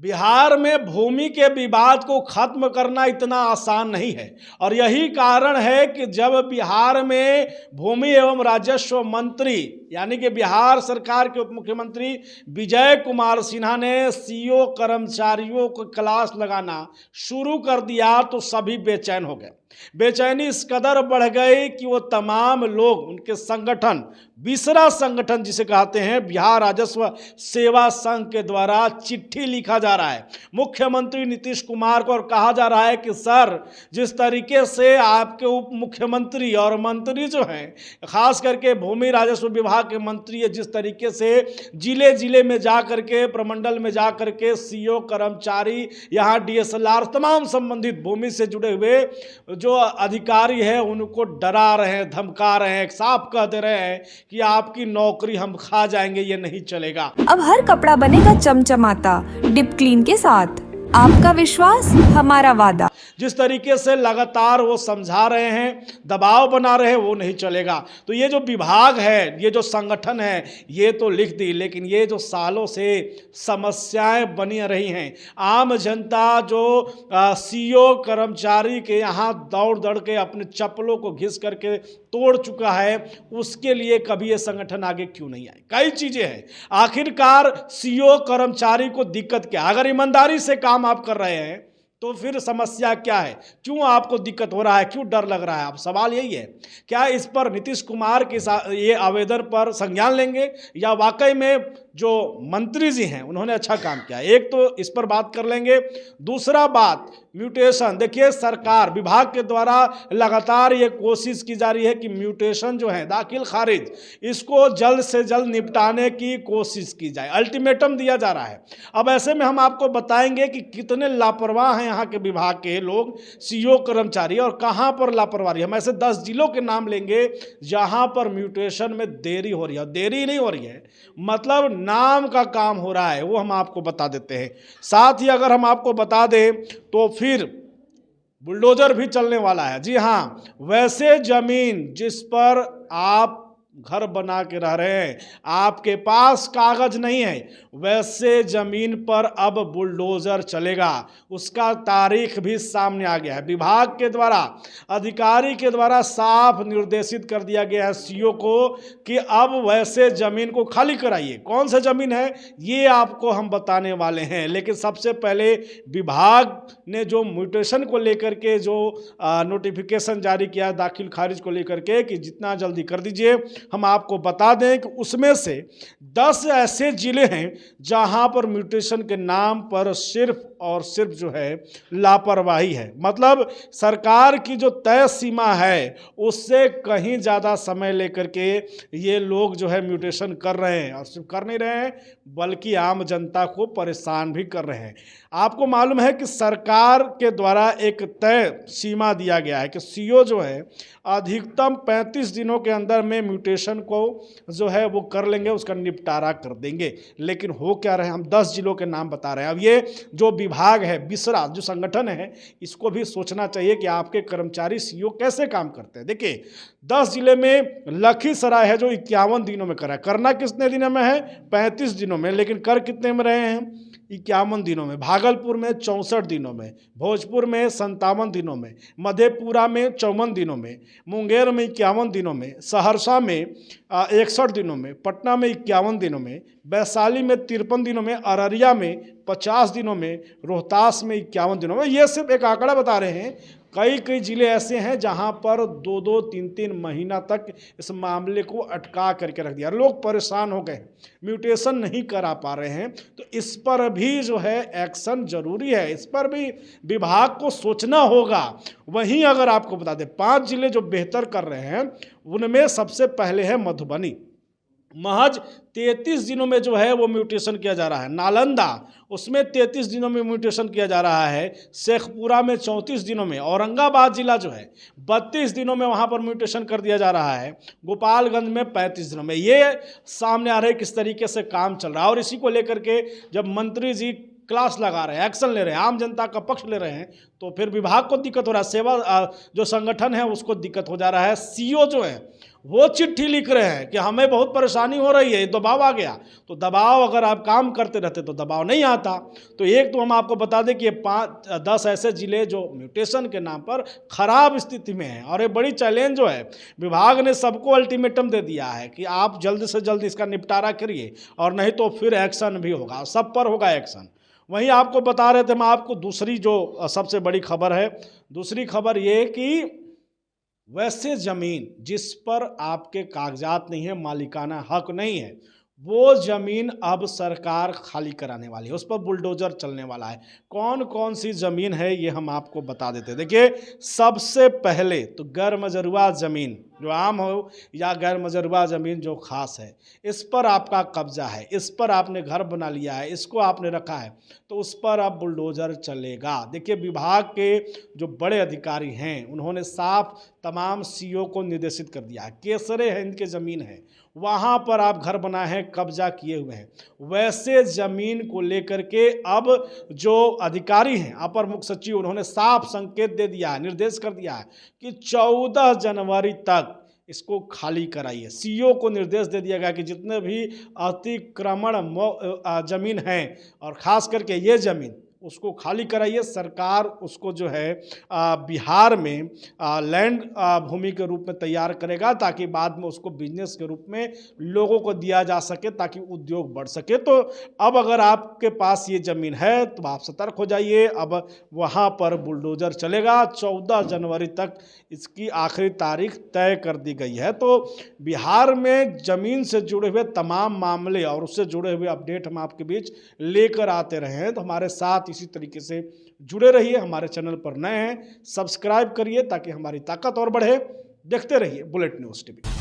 बिहार में भूमि के विवाद को खत्म करना इतना आसान नहीं है और यही कारण है कि जब बिहार में भूमि एवं राजस्व मंत्री यानी कि बिहार सरकार के उप मुख्यमंत्री विजय कुमार सिन्हा ने सीओ कर्मचारियों को क्लास लगाना शुरू कर दिया तो सभी बेचैन हो गए। बेचैनी इस कदर बढ़ गई कि वो तमाम लोग उनके संगठन बिसरा संगठन जिसे कहते हैं बिहार राजस्व सेवा संघ के द्वारा चिट्ठी लिखा जा रहा है मुख्यमंत्री नीतीश कुमार को और कहा जा रहा है कि सर, जिस तरीके से आपके उप मुख्यमंत्री और मंत्री जो हैं, खास करके भूमि राजस्व विभाग के मंत्री है, जिस तरीके से जिले जिले में जा करके प्रमंडल में जा करके सीओ कर्मचारी यहाँ डीएसएलआर तमाम संबंधित भूमि से जुड़े हुए जो अधिकारी है उनको डरा रहे हैं, धमका रहे हैं, साफ कह दे रहे हैं कि आपकी नौकरी हम खा जाएंगे, ये नहीं चलेगा। अब हर कपड़ा बनेगा चमचमाता डीप क्लीन के साथ। आपका विश्वास हमारा वादा। जिस तरीके से लगातार वो समझा रहे हैं, दबाव बना रहे हैं, वो नहीं चलेगा। तो ये जो विभाग है, ये जो संगठन है, ये तो लिख दी, लेकिन ये जो सालों से समस्याएं बनी रही हैं, आम जनता जो सीओ कर्मचारी के यहाँ दौड़ दौड़ के अपने चप्पलों को घिस करके तोड़ चुका है, उसके लिए कभी ये संगठन आगे क्यों नहीं आए? कई चीज़ें हैं। आखिरकार सीओ कर्मचारी को दिक्कत क्या? अगर ईमानदारी से काम आप कर रहे हैं तो फिर समस्या क्या है? क्यों आपको दिक्कत हो रहा है? क्यों डर लग रहा है? अब सवाल यही है, क्या इस पर नीतीश कुमार के ये आवेदन पर संज्ञान लेंगे या वाकई में जो मंत्री जी हैं उन्होंने अच्छा काम किया? एक तो इस पर बात कर लेंगे। दूसरा बात, म्यूटेशन। देखिए, सरकार विभाग के द्वारा लगातार ये कोशिश की जा रही है कि म्यूटेशन जो है, दाखिल खारिज, इसको जल्द से जल्द निपटाने की कोशिश की जाए। अल्टीमेटम दिया जा रहा है। अब ऐसे में हम आपको बताएंगे कि कितने लापरवाह हैं यहाँ के विभाग के लोग, सीओ कर्मचारी, और कहाँ पर लापरवाही। हम ऐसे 10 जिलों के नाम लेंगे जहाँ पर म्यूटेशन में देरी हो रही है। देरी नहीं हो रही है, मतलब नाम का काम हो रहा है, वो हम आपको बता देते हैं। साथ ही अगर हम आपको बता दें तो फिर बुलडोजर भी चलने वाला है। जी हाँ, वैसे जमीन जिस पर आप घर बना के रह रहे हैं, आपके पास कागज नहीं है, वैसे जमीन पर अब बुलडोजर चलेगा। उसका तारीख भी सामने आ गया है। विभाग के द्वारा, अधिकारी के द्वारा साफ निर्देशित कर दिया गया है सीओ को कि अब वैसे जमीन को खाली कराइए। कौन सा जमीन है ये आपको हम बताने वाले हैं, लेकिन सबसे पहले विभाग ने जो म्यूटेशन को लेकर के जो नोटिफिकेशन जारी किया दाखिल खारिज को लेकर के कि जितना जल्दी कर दीजिए, हम आपको बता दें कि उसमें से 10 ऐसे जिले हैं जहां पर म्यूटेशन के नाम पर सिर्फ और सिर्फ जो है लापरवाही है। मतलब सरकार की जो तय सीमा है उससे कहीं ज़्यादा समय लेकर के ये लोग जो है म्यूटेशन कर रहे हैं, और सिर्फ कर नहीं रहे हैं बल्कि आम जनता को परेशान भी कर रहे हैं। आपको मालूम है कि सरकार के द्वारा एक तय सीमा दिया गया है कि सीओ जो है अधिकतम 35 दिनों के अंदर में म्यूटेशन को जो है वो कर लेंगे, उसका निपटारा कर देंगे। लेकिन हो क्या रहे, हम 10 जिलों के नाम बता रहे हैं। अब ये जो विभाग है, बिसरा जो संगठन है, इसको भी सोचना चाहिए कि आपके कर्मचारी सीओ कैसे काम करते हैं। देखिए, 10 जिले में लखीसराय है जो 51 दिनों में करा है। करना कितने दिनों में है? 35 दिनों में, लेकिन कर कितने में रहे हैं? 51 दिनों में। भागलपुर में 64 दिनों में, भोजपुर में 57 दिनों में, मधेपुरा में 54 दिनों में, मुंगेर में 51 दिनों में, सहरसा में 61 दिनों में, पटना में 51 दिनों में, वैशाली में 53 दिनों में, अररिया में 50 दिनों में, रोहतास में 51 दिनों में। ये सिर्फ एक आंकड़ा बता रहे हैं। कई जिले ऐसे हैं जहां पर 2-2, 3-3 महीना तक इस मामले को अटका करके रख दिया। लोग परेशान हो गए, म्यूटेशन नहीं करा पा रहे हैं। तो इस पर भी जो है एक्शन जरूरी है, इस पर भी विभाग को सोचना होगा। वहीं अगर आपको बता दें 5 जिले जो बेहतर कर रहे हैं उनमें सबसे पहले है मधुबनी। महज 33 दिनों में जो है वो म्यूटेशन किया जा रहा है। नालंदा, उसमें 33 दिनों में म्यूटेशन किया जा रहा है। शेखपुरा में 34 दिनों में। औरंगाबाद जिला जो है 32 दिनों में वहाँ पर म्यूटेशन कर दिया जा रहा है। गोपालगंज में 35 दिनों में। ये सामने आ रहा है किस तरीके से काम चल रहा है। और इसी को लेकर के जब मंत्री जी क्लास लगा रहे हैं, एक्शन ले रहे हैं, आम जनता का पक्ष ले रहे हैं, तो फिर विभाग को दिक्कत हो रहा है, सेवा जो संगठन है उसको दिक्कत हो जा रहा है। सीओ जो है वो चिट्ठी लिख रहे हैं कि हमें बहुत परेशानी हो रही है, दबाव आ गया। तो दबाव अगर आप काम करते रहते तो दबाव नहीं आता। तो एक तो हम आपको बता दें कि ये 5-10 ऐसे ज़िले जो म्यूटेशन के नाम पर खराब स्थिति में हैं, और ये बड़ी चैलेंज जो है, विभाग ने सबको अल्टीमेटम दे दिया है कि आप जल्द से जल्द इसका निपटारा करिए, और नहीं तो फिर एक्शन भी होगा, सब पर होगा एक्शन। वहीं आपको बता रहे थे हम आपको दूसरी जो सबसे बड़ी खबर है, दूसरी खबर ये कि वैसे ज़मीन जिस पर आपके कागजात नहीं है, मालिकाना हक नहीं है, वो ज़मीन अब सरकार खाली कराने वाली है, उस पर बुलडोज़र चलने वाला है। कौन कौन सी ज़मीन है ये हम आपको बता देते हैं। देखिए, सबसे पहले तो गैर मजरूआ ज़मीन जो आम हो या गैर मजरूआ ज़मीन जो ख़ास है, इस पर आपका कब्जा है, इस पर आपने घर बना लिया है, इसको आपने रखा है, तो उस पर अब बुलडोज़र चलेगा। देखिए, विभाग के जो बड़े अधिकारी हैं उन्होंने साफ तमाम सीओ को निर्देशित कर दिया है, केसरे हिंद की ज़मीन है, वहाँ पर आप घर बनाए हैं, कब्जा किए हुए हैं, वैसे ज़मीन को लेकर के अब जो अधिकारी हैं, अपर मुख्य सचिव, उन्होंने साफ संकेत दे दिया है, निर्देश कर दिया है कि 14 जनवरी तक इसको खाली कराइए। सीईओ को निर्देश दे दिया गया कि जितने भी अतिक्रमण ज़मीन हैं, और ख़ास करके ये ज़मीन, उसको खाली कराइए। सरकार उसको जो है बिहार में लैंड भूमि के रूप में तैयार करेगा, ताकि बाद में उसको बिजनेस के रूप में लोगों को दिया जा सके, ताकि उद्योग बढ़ सके। तो अब अगर आपके पास ये ज़मीन है तो आप सतर्क हो जाइए, अब वहाँ पर बुलडोज़र चलेगा। 14 जनवरी तक इसकी आखिरी तारीख तय कर दी गई है। तो बिहार में ज़मीन से जुड़े हुए तमाम मामले और उससे जुड़े हुए अपडेट हम आपके बीच लेकर आते रहे हैं। तो हमारे साथ इसी तरीके से जुड़े रहिए। हमारे चैनल पर नए हैं, सब्सक्राइब करिए ताकि हमारी ताकत और बढ़े। देखते रहिए बुलेट न्यूज़ टीवी।